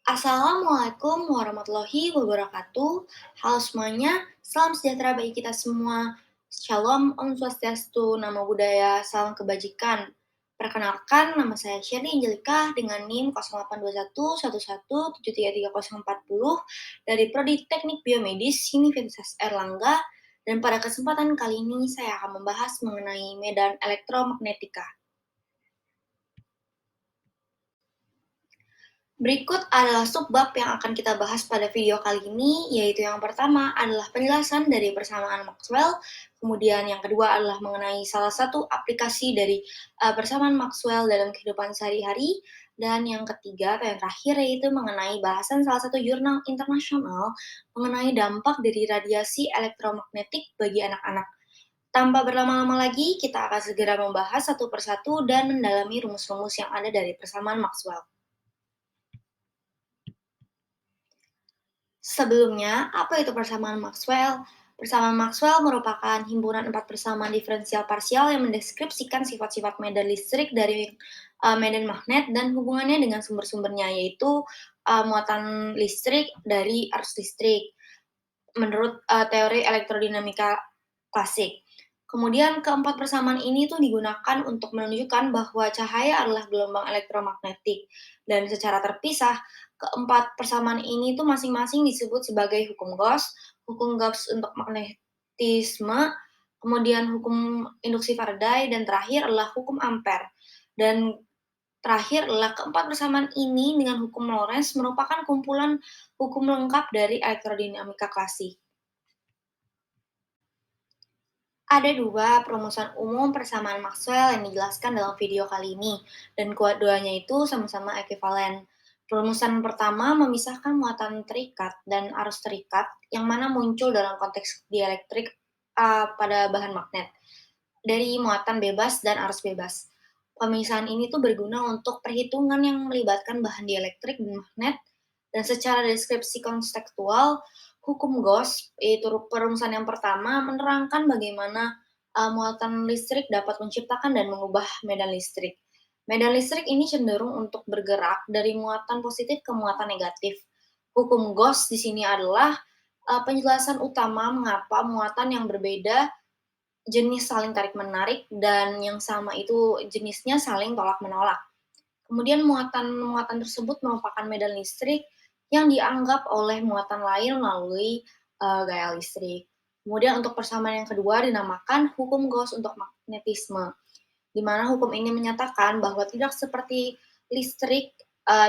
Assalamualaikum warahmatullahi wabarakatuh. Halo semuanya, salam sejahtera bagi kita semua. Shalom, Om Swastiastu, Namo Buddhaya, salam kebajikan. Perkenalkan, nama saya Sherly Angelika dengan NIM 082111733040 dari Prodi Teknik Biomedis Universitas Erlangga, dan pada kesempatan kali ini saya akan membahas mengenai medan elektromagnetika. Berikut adalah subbab yang akan kita bahas pada video kali ini, yaitu yang pertama adalah penjelasan dari persamaan Maxwell, kemudian yang kedua adalah mengenai salah satu aplikasi dari persamaan Maxwell dalam kehidupan sehari-hari, dan yang ketiga atau yang terakhir yaitu mengenai bahasan salah satu jurnal internasional mengenai dampak dari radiasi elektromagnetik bagi anak-anak. Tanpa berlama-lama lagi, kita akan segera membahas satu persatu dan mendalami rumus-rumus yang ada dari persamaan Maxwell. Sebelumnya, apa itu persamaan Maxwell? Persamaan Maxwell merupakan himpunan 4 persamaan diferensial parsial yang mendeskripsikan sifat-sifat medan listrik dari medan magnet dan hubungannya dengan sumber-sumbernya, yaitu muatan listrik dari arus listrik menurut teori elektrodinamika klasik. Kemudian keempat persamaan ini tuh digunakan untuk menunjukkan bahwa cahaya adalah gelombang elektromagnetik, dan secara terpisah keempat persamaan ini tuh masing-masing disebut sebagai hukum Gauss untuk magnetisme, kemudian hukum induksi Faraday, dan terakhir adalah hukum Ampere. Dan terakhir adalah keempat persamaan ini dengan hukum Lorentz merupakan kumpulan hukum lengkap dari elektrodinamika klasik. Ada dua perumusan umum persamaan Maxwell yang dijelaskan dalam video kali ini, dan keduanya itu sama-sama ekuivalen. Perumusan pertama memisahkan muatan terikat dan arus terikat yang mana muncul dalam konteks dielektrik pada bahan magnet dari muatan bebas dan arus bebas. Pemisahan ini tuh berguna untuk perhitungan yang melibatkan bahan dielektrik dan magnet, dan secara deskripsi konstekstual, hukum Gauss, yaitu perumusan yang pertama, menerangkan bagaimana muatan listrik dapat menciptakan dan mengubah medan listrik. Medan listrik ini cenderung untuk bergerak dari muatan positif ke muatan negatif. Hukum Gauss di sini adalah penjelasan utama mengapa muatan yang berbeda jenis saling tarik-menarik dan yang sama itu jenisnya saling tolak-menolak. Kemudian muatan-muatan tersebut merupakan medan listrik yang dianggap oleh muatan lain melalui gaya listrik. Kemudian untuk persamaan yang kedua dinamakan hukum Gauss untuk magnetisme, di mana hukum ini menyatakan bahwa tidak seperti listrik,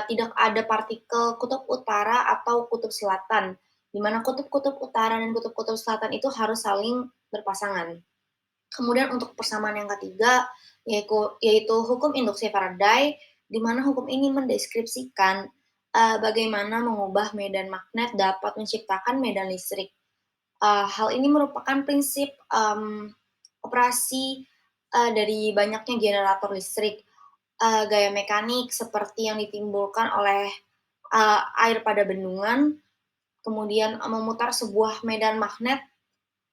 tidak ada partikel kutub utara atau kutub selatan, di mana kutub-kutub utara dan kutub-kutub selatan itu harus saling berpasangan. Kemudian untuk persamaan yang ketiga, yaitu hukum induksi Faraday, di mana hukum ini mendeskripsikan bagaimana mengubah medan magnet dapat menciptakan medan listrik. Hal ini merupakan prinsip operasi dari banyaknya generator listrik, gaya mekanik seperti yang ditimbulkan oleh air pada bendungan, kemudian memutar sebuah medan magnet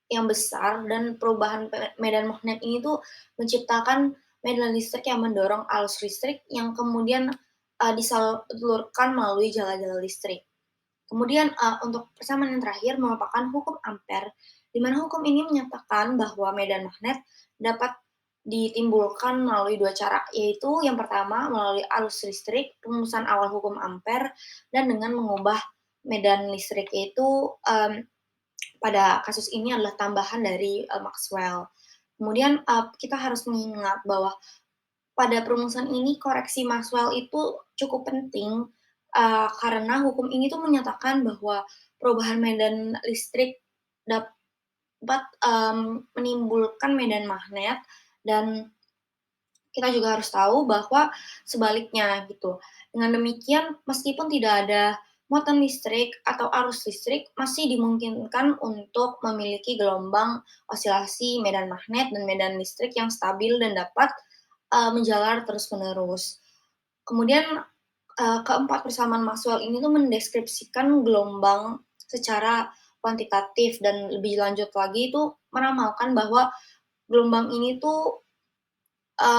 yang besar, dan perubahan medan magnet ini tuh menciptakan medan listrik yang mendorong arus listrik yang kemudian disalurkan melalui jala-jala listrik. Kemudian untuk persamaan yang terakhir merupakan hukum Ampere, di mana hukum ini menyatakan bahwa medan magnet dapat ditimbulkan melalui dua cara, yaitu yang pertama melalui arus listrik, rumusan awal hukum Ampere, dan dengan mengubah medan listrik, yaitu pada kasus ini adalah tambahan dari Maxwell. Kemudian kita harus mengingat bahwa pada perumusan ini koreksi Maxwell itu cukup penting karena hukum ini tuh menyatakan bahwa perubahan medan listrik dapat menimbulkan medan magnet, dan kita juga harus tahu bahwa sebaliknya gitu. Dengan demikian, meskipun tidak ada muatan listrik atau arus listrik, masih dimungkinkan untuk memiliki gelombang osilasi medan magnet dan medan listrik yang stabil dan dapat menjalar terus-menerus. Kemudian keempat persamaan Maxwell ini tuh mendeskripsikan gelombang secara kuantitatif, dan lebih lanjut lagi itu meramalkan bahwa gelombang ini tuh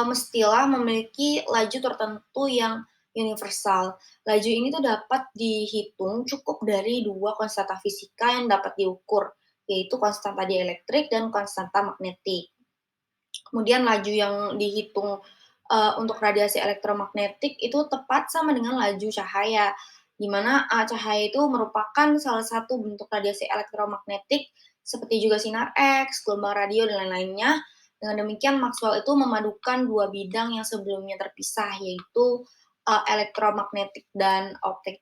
mestilah memiliki laju tertentu yang universal. Laju ini tuh dapat dihitung cukup dari dua konstanta fisika yang dapat diukur, yaitu konstanta dielektrik dan konstanta magnetik. Kemudian laju yang dihitung, untuk radiasi elektromagnetik itu tepat sama dengan laju cahaya, di mana, cahaya itu merupakan salah satu bentuk radiasi elektromagnetik seperti juga sinar X, gelombang radio, dan lain-lainnya. Dengan demikian Maxwell itu memadukan dua bidang yang sebelumnya terpisah, yaitu, elektromagnetik dan optik.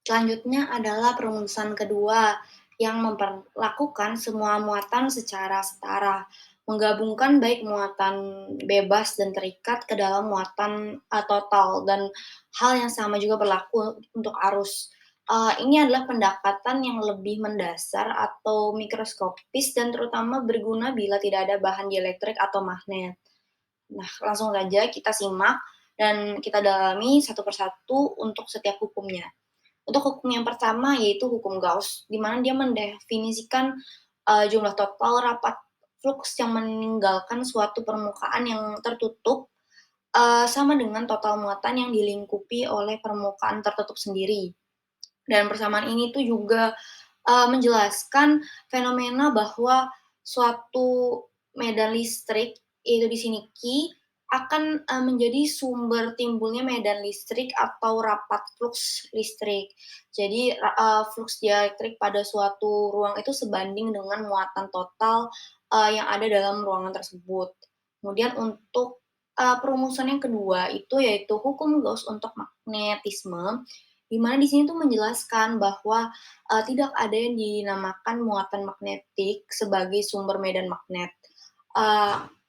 Selanjutnya adalah perumusan kedua, yang memperlakukan semua muatan secara setara, menggabungkan baik muatan bebas dan terikat ke dalam muatan total, dan hal yang sama juga berlaku untuk arus. Ini adalah pendekatan yang lebih mendasar atau mikroskopis dan terutama berguna bila tidak ada bahan dielektrik atau magnet. Nah, langsung saja kita simak dan kita dalami satu persatu untuk setiap hukumnya. Untuk hukum yang pertama yaitu hukum Gauss, di mana dia mendefinisikan, jumlah total rapat fluks yang meninggalkan suatu permukaan yang tertutup, sama dengan total muatan yang dilingkupi oleh permukaan tertutup sendiri. Dan persamaan ini tuh juga, menjelaskan fenomena bahwa suatu medan listrik, yaitu di sini Q, akan, menjadi sumber timbulnya medan listrik atau rapat fluks listrik. Jadi, fluks dielektrik pada suatu ruang itu sebanding dengan muatan total, yang ada dalam ruangan tersebut. Kemudian untuk, perumusan yang kedua itu yaitu hukum Gauss untuk magnetisme, di mana di sini tuh menjelaskan bahwa, tidak ada yang dinamakan muatan magnetik sebagai sumber medan magnet.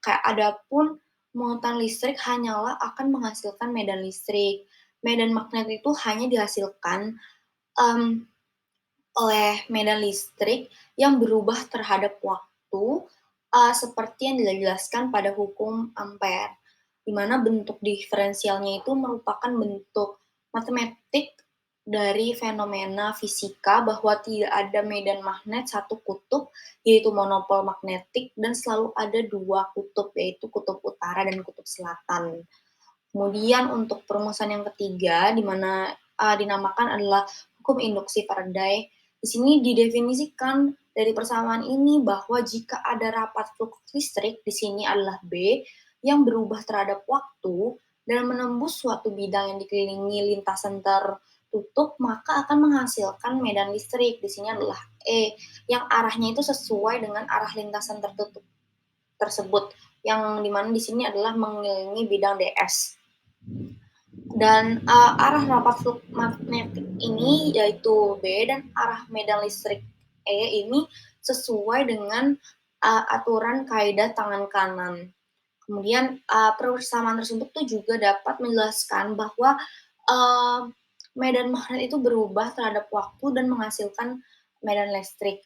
Kayak adapun muatan listrik hanyalah akan menghasilkan medan listrik. Medan magnet itu hanya dihasilkan, mmm, oleh medan listrik yang berubah terhadap waktu, seperti yang dijelaskan pada hukum Ampere, di mana bentuk diferensialnya itu merupakan bentuk matematik dari fenomena fisika bahwa tidak ada medan magnet satu kutub, yaitu monopol magnetik, dan selalu ada dua kutub, yaitu kutub utara dan kutub selatan. Kemudian untuk perumusan yang ketiga, di mana dinamakan adalah hukum induksi Faraday. Di sini didefinisikan dari persamaan ini bahwa jika ada rapat flux listrik, di sini adalah B, yang berubah terhadap waktu dan menembus suatu bidang yang dikelilingi lintasan tertutup, maka akan menghasilkan medan listrik. Di sini adalah E, yang arahnya itu sesuai dengan arah lintasan tertutup tersebut, yang dimana di sini adalah mengelilingi bidang DS. Dan arah rapat flux magnetik ini yaitu B, dan arah medan listrik E ini sesuai dengan aturan kaidah tangan kanan. Kemudian persamaan tersebut tuh juga dapat menjelaskan bahwa medan magnet itu berubah terhadap waktu dan menghasilkan medan listrik.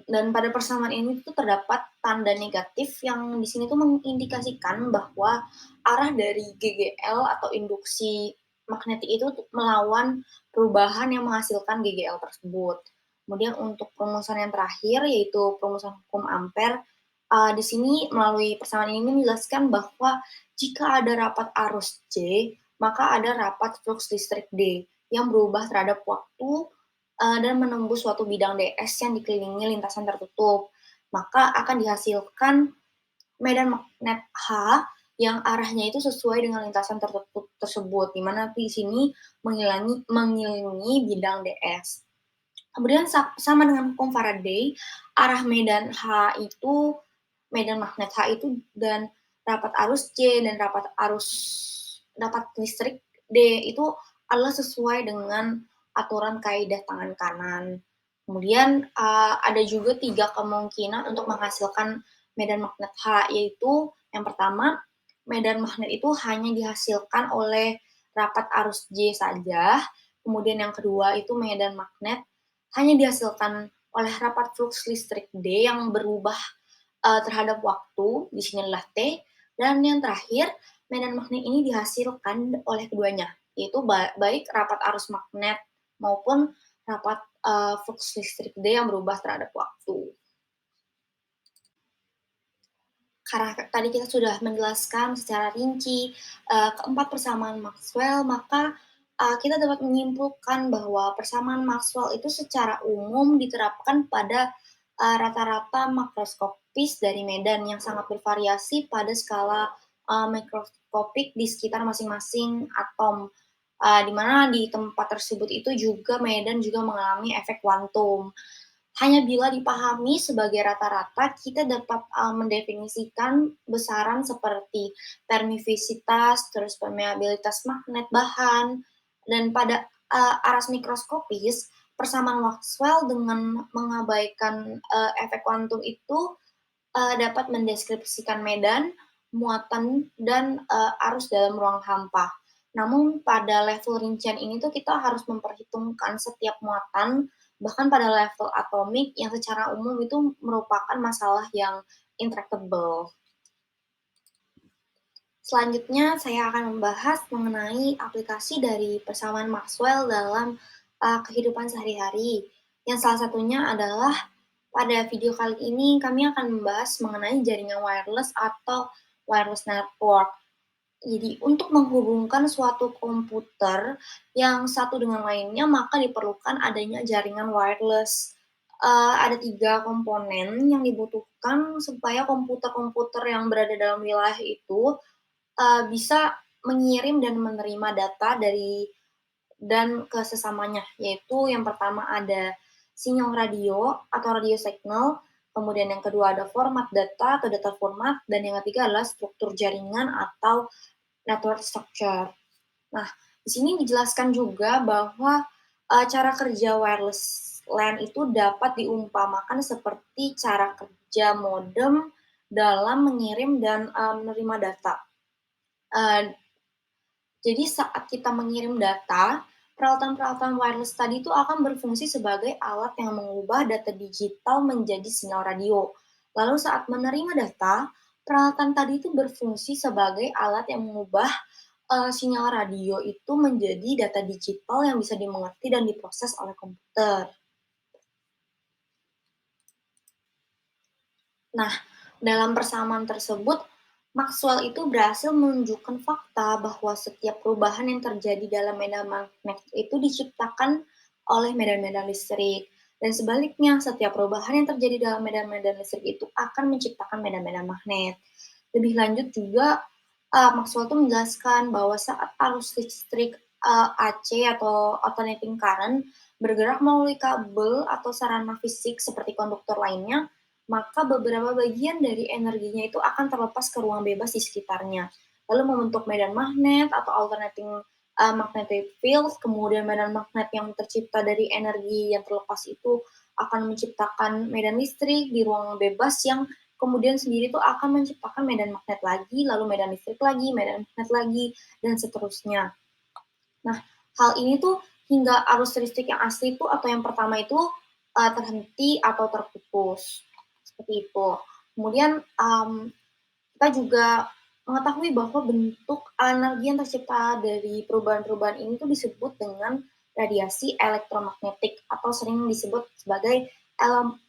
Dan pada persamaan ini tuh terdapat tanda negatif yang di sini tuh mengindikasikan bahwa arah dari GGL atau induksi magnetik itu melawan perubahan yang menghasilkan GGL tersebut. Kemudian untuk perumusan yang terakhir yaitu perumusan hukum Ampere, di sini melalui persamaan ini menjelaskan bahwa jika ada rapat arus J, maka ada rapat flux listrik D yang berubah terhadap waktu dan menembus suatu bidang DS yang dikelilingi lintasan tertutup. Maka akan dihasilkan medan magnet H yang arahnya itu sesuai dengan lintasan tertutup tersebut, di mana di sini mengelilingi bidang DS. Kemudian sama dengan hukum Faraday, arah medan H itu medan magnet H itu dan rapat arus J dan rapat listrik D itu adalah sesuai dengan aturan kaidah tangan kanan. Kemudian ada juga 3 kemungkinan untuk menghasilkan medan magnet H, yaitu yang pertama, medan magnet itu hanya dihasilkan oleh rapat arus J saja. Kemudian yang kedua itu medan magnet hanya dihasilkan oleh rapat flux listrik D yang berubah terhadap waktu, di sini adalah T, dan yang terakhir, medan magnet ini dihasilkan oleh keduanya, yaitu baik rapat arus magnet maupun rapat flux listrik D yang berubah terhadap waktu. Karena tadi kita sudah menjelaskan secara rinci, keempat persamaan Maxwell, maka, kita dapat menyimpulkan bahwa persamaan Maxwell itu secara umum diterapkan pada, rata-rata makroskopis dari medan yang sangat bervariasi pada skala, mikroskopik di sekitar masing-masing atom, di mana di tempat tersebut itu juga medan juga mengalami efek kuantum. Hanya bila dipahami sebagai rata-rata, kita dapat mendefinisikan besaran seperti permivisitas, terus permeabilitas magnet bahan, dan pada aras mikroskopis, persamaan Maxwell dengan mengabaikan efek kuantum itu dapat mendeskripsikan medan, muatan, dan arus dalam ruang hampa. Namun pada level rincian ini tuh kita harus memperhitungkan setiap muatan, bahkan pada level atomik yang secara umum itu merupakan masalah yang intractable. Selanjutnya saya akan membahas mengenai aplikasi dari persamaan Maxwell dalam kehidupan sehari-hari. Yang salah satunya adalah pada video kali ini kami akan membahas mengenai jaringan wireless atau wireless network. Jadi untuk menghubungkan suatu komputer yang satu dengan lainnya maka diperlukan adanya jaringan wireless. Ada 3 komponen yang dibutuhkan supaya komputer-komputer yang berada dalam wilayah itu bisa mengirim dan menerima data dari dan ke sesamanya, yaitu yang pertama ada sinyal radio atau radio signal, kemudian yang kedua ada format data atau data format, dan yang ketiga adalah struktur jaringan atau network structure. Nah, di sini dijelaskan juga bahwa cara kerja wireless LAN itu dapat diumpamakan seperti cara kerja modem dalam mengirim dan menerima data. Jadi saat kita mengirim data, peralatan-peralatan wireless tadi itu akan berfungsi sebagai alat yang mengubah data digital menjadi sinyal radio. Lalu saat menerima data, peralatan tadi itu berfungsi sebagai alat yang mengubah sinyal radio itu menjadi data digital yang bisa dimengerti dan diproses oleh komputer. Nah, dalam persamaan tersebut, Maxwell itu berhasil menunjukkan fakta bahwa setiap perubahan yang terjadi dalam medan magnet itu diciptakan oleh medan-medan listrik. Dan sebaliknya, setiap perubahan yang terjadi dalam medan-medan listrik itu akan menciptakan medan-medan magnet. Lebih lanjut juga, Maxwell itu menjelaskan bahwa saat arus listrik AC atau alternating current bergerak melalui kabel atau sarana fisik seperti konduktor lainnya, maka beberapa bagian dari energinya itu akan terlepas ke ruang bebas di sekitarnya. Lalu membentuk medan magnet atau alternating magnetic field, kemudian medan magnet yang tercipta dari energi yang terlepas itu akan menciptakan medan listrik di ruang bebas yang kemudian sendiri itu akan menciptakan medan magnet lagi, lalu medan listrik lagi, medan magnet lagi, dan seterusnya. Nah, hal ini tuh hingga arus listrik yang asli itu atau yang pertama itu terhenti atau terputus seperti itu. Kemudian kita juga mengetahui bahwa bentuk energi yang tercipta dari perubahan-perubahan ini tuh disebut dengan radiasi elektromagnetik atau sering disebut sebagai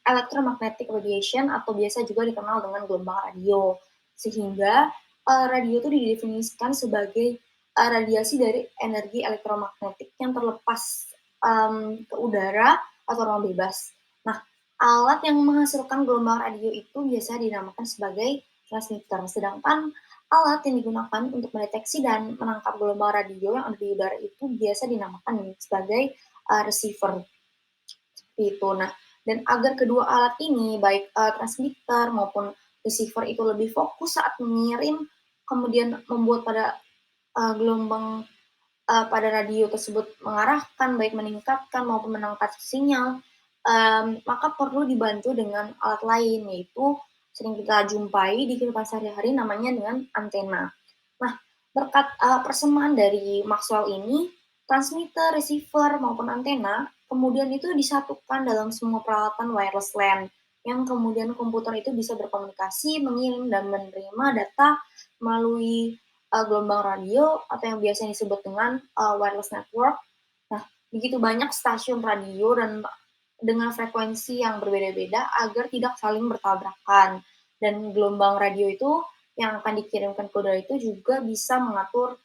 electromagnetic radiation atau biasa juga dikenal dengan gelombang radio. Sehingga radio itu didefinisikan sebagai radiasi dari energi elektromagnetik yang terlepas ke udara atau ruang bebas. Nah, alat yang menghasilkan gelombang radio itu biasa dinamakan sebagai transmitter, sedangkan alat yang digunakan untuk mendeteksi dan menangkap gelombang radio yang ada di udara itu biasa dinamakan sebagai receiver. Seperti itu. Nah, dan agar kedua alat ini, baik transmitter maupun receiver itu lebih fokus saat mengirim, kemudian membuat pada gelombang pada radio tersebut mengarahkan, baik meningkatkan maupun menangkap sinyal, maka perlu dibantu dengan alat lain, yaitu sering kita jumpai di kehidupan sehari-hari namanya dengan antena. Nah, berkat persamaan dari Maxwell ini, transmitter, receiver, maupun antena kemudian itu disatukan dalam semua peralatan wireless LAN, yang kemudian komputer itu bisa berkomunikasi, mengirim, dan menerima data melalui gelombang radio atau yang biasanya disebut dengan wireless network. Nah, begitu banyak stasiun radio dan dengan frekuensi yang berbeda-beda agar tidak saling bertabrakan. Dan gelombang radio itu yang akan dikirimkan ke udara itu juga bisa mengatur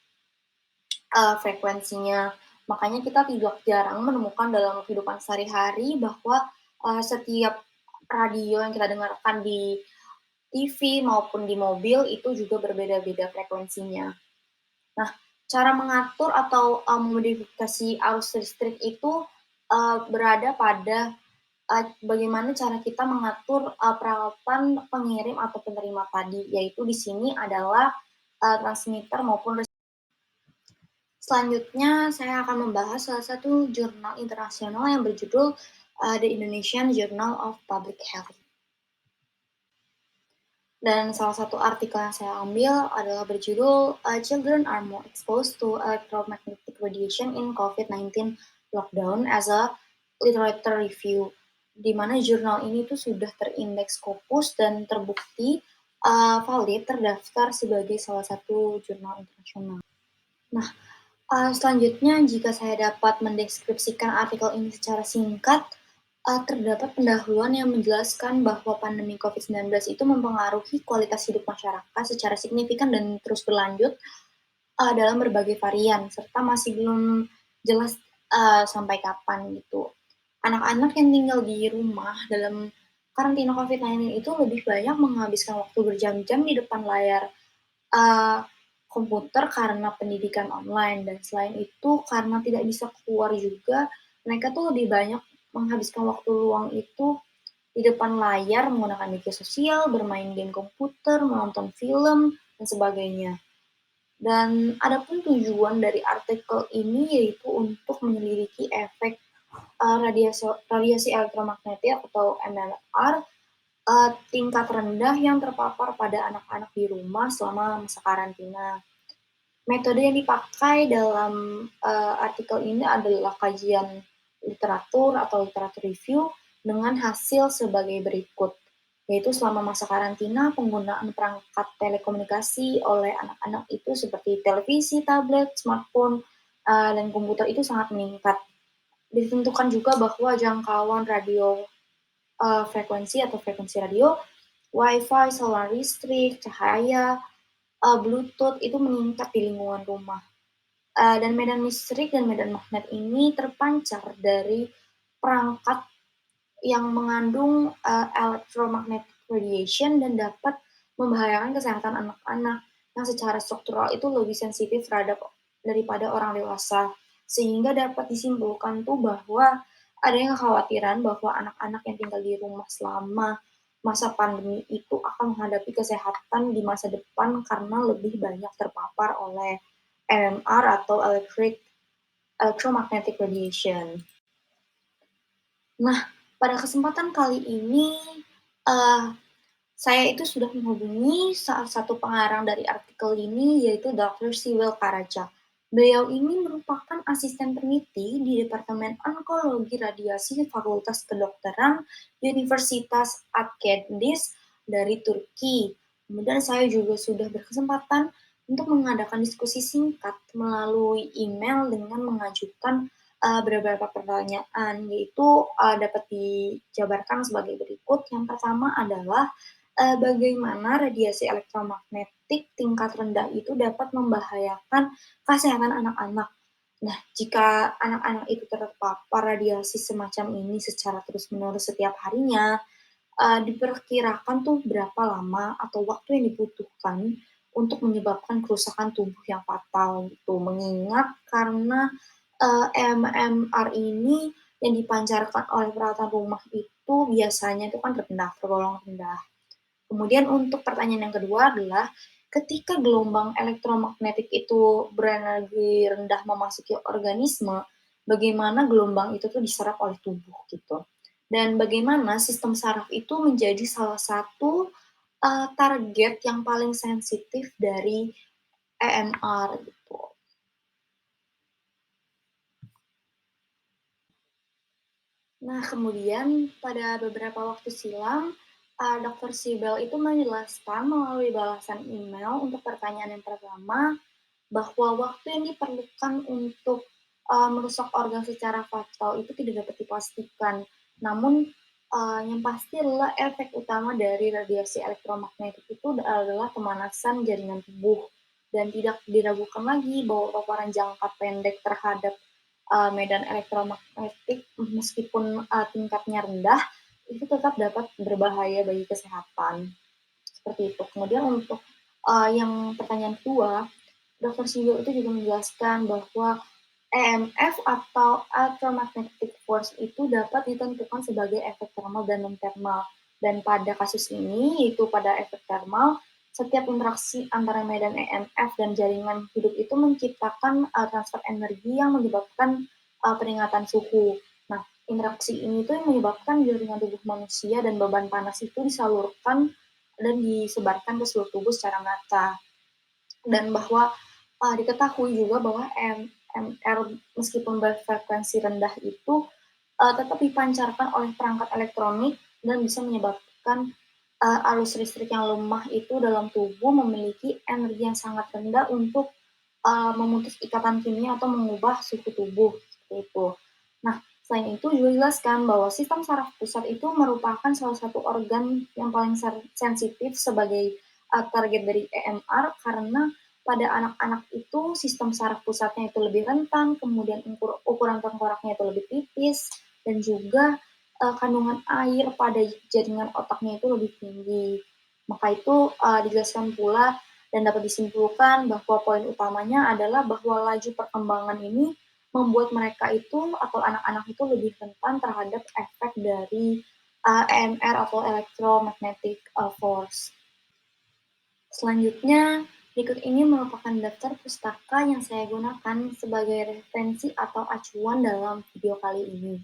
frekuensinya. Makanya kita tidak jarang menemukan dalam kehidupan sehari-hari bahwa, setiap radio yang kita dengarkan di TV maupun di mobil itu juga berbeda-beda frekuensinya. Nah, cara mengatur atau, memodifikasi arus listrik itu, berada pada, bagaimana cara kita mengatur, peralatan pengirim atau penerima tadi, yaitu di sini adalah, transmitter maupun selanjutnya saya akan membahas salah satu jurnal internasional yang berjudul, The Indonesian Journal of Public Health. Dan salah satu artikel yang saya ambil adalah berjudul, "Children are more exposed to electromagnetic radiation in COVID-19 lockdown" as a literature review, di mana jurnal ini tuh sudah terindeks Scopus dan terbukti, valid terdaftar sebagai salah satu jurnal internasional. Nah, selanjutnya jika saya dapat mendeskripsikan artikel ini secara singkat, terdapat pendahuluan yang menjelaskan bahwa pandemi COVID-19 itu mempengaruhi kualitas hidup masyarakat secara signifikan dan terus berlanjut, dalam berbagai varian, serta masih belum jelas, sampai kapan gitu. Anak-anak yang tinggal di rumah dalam karantina COVID-19 itu lebih banyak menghabiskan waktu berjam-jam di depan layar Eee, komputer karena pendidikan online dan selain itu karena tidak bisa keluar juga, mereka tuh lebih banyak menghabiskan waktu luang itu di depan layar menggunakan media sosial, bermain game komputer, menonton film, dan sebagainya. Dan adapun tujuan dari artikel ini yaitu untuk menyelidiki efek, radiasi elektromagnetik atau MLR, tingkat rendah yang terpapar pada anak-anak di rumah selama masa karantina. Metode yang dipakai dalam, artikel ini adalah kajian literatur atau literatur review dengan hasil sebagai berikut, yaitu selama masa karantina penggunaan perangkat telekomunikasi oleh anak-anak itu seperti televisi, tablet, smartphone, dan komputer itu sangat meningkat. Ditentukan juga bahwa jangkauan radio, frekuensi atau frekuensi radio, WiFi, solar listrik, cahaya, Bluetooth itu meningkat di lingkungan rumah. Dan medan listrik dan medan magnet ini terpancar dari perangkat yang mengandung, electromagnetic radiation dan dapat membahayakan kesehatan anak-anak yang secara struktural itu lebih sensitif terhadap daripada orang dewasa. Sehingga dapat disimpulkan tuh bahwa adanya kekhawatiran bahwa anak-anak yang tinggal di rumah selama masa pandemi itu akan menghadapi kesehatan di masa depan karena lebih banyak terpapar oleh EMR atau electromagnetic radiation. Nah, pada kesempatan kali ini, eee, saya itu sudah menghubungi salah satu pengarang dari artikel ini, yaitu Dr. Siwel Karaca. Beliau ini merupakan asisten peneliti di Departemen Onkologi Radiasi Fakultas Kedokteran Universitas Akdeniz dari Turki. Kemudian saya juga sudah berkesempatan untuk mengadakan diskusi singkat melalui email dengan mengajukan beberapa pertanyaan, yaitu dapat dijabarkan sebagai berikut. Yang pertama adalah bagaimana radiasi elektromagnetik tingkat rendah itu dapat membahayakan kesehatan anak-anak. Nah, jika anak-anak itu terpapar radiasi semacam ini secara terus-menerus setiap harinya, diperkirakan tuh berapa lama atau waktu yang dibutuhkan untuk menyebabkan kerusakan tubuh yang fatal gitu. Mengingat karena, MMR ini yang dipancarkan oleh peralatan rumah itu biasanya itu kan rendah, tergolong rendah. Kemudian untuk pertanyaan yang kedua adalah, ketika gelombang elektromagnetik itu berenergi rendah memasuki organisme, bagaimana gelombang itu tuh diserap oleh tubuh gitu. Dan bagaimana sistem saraf itu menjadi salah satu, target yang paling sensitif dari EMR gitu. Nah, kemudian pada beberapa waktu silam, Dr. Sibel itu menjelaskan melalui balasan email untuk pertanyaan yang pertama, bahwa waktu yang diperlukan untuk, merusak organ secara fatal itu tidak dapat dipastikan. Namun, Yang pasti adalah efek utama dari radiasi elektromagnetik itu adalah pemanasan jaringan tubuh dan tidak diragukan lagi bahwa paparan jangka pendek terhadap, medan elektromagnetik meskipun, tingkatnya rendah, itu tetap dapat berbahaya bagi kesehatan, seperti itu. Kemudian untuk, yang pertanyaan kedua, Dr. Siyo itu juga menjelaskan bahwa EMF atau electromagnetic force itu dapat ditentukan sebagai efek thermal dan non-thermal. Dan pada kasus ini, yaitu pada efek thermal, setiap interaksi antara medan EMF dan jaringan hidup itu menciptakan transfer energi yang menyebabkan peningkatan suhu. Nah, interaksi ini tuh yang menyebabkan jaringan tubuh manusia dan beban panas itu disalurkan dan disebarkan ke seluruh tubuh secara merata. Dan bahwa diketahui juga bahwa MR meskipun berfrekuensi rendah itu tetap dipancarkan oleh perangkat elektronik dan bisa menyebabkan arus listrik yang lemah itu dalam tubuh memiliki energi yang sangat rendah untuk memutus ikatan kimia atau mengubah suhu tubuh seperti itu. Nah, selain itu juga jelaskan bahwa sistem saraf pusat itu merupakan salah satu organ yang paling sensitif sebagai target dari EMR karena pada anak-anak itu sistem saraf pusatnya itu lebih rentan, kemudian ukuran tengkoraknya itu lebih tipis, dan juga kandungan air pada jaringan otaknya itu lebih tinggi. Maka itu dijelaskan pula dan dapat disimpulkan bahwa poin utamanya adalah bahwa laju perkembangan ini membuat mereka itu atau anak-anak itu lebih rentan terhadap efek dari EMR atau electromagnetic force. Selanjutnya, berikut ini merupakan daftar pustaka yang saya gunakan sebagai referensi atau acuan dalam video kali ini.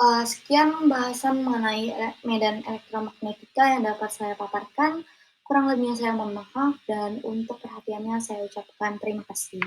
Sekian bahasan mengenai medan elektromagnetika yang dapat saya paparkan. Kurang lebihnya saya mohon maaf dan untuk perhatiannya saya ucapkan terima kasih.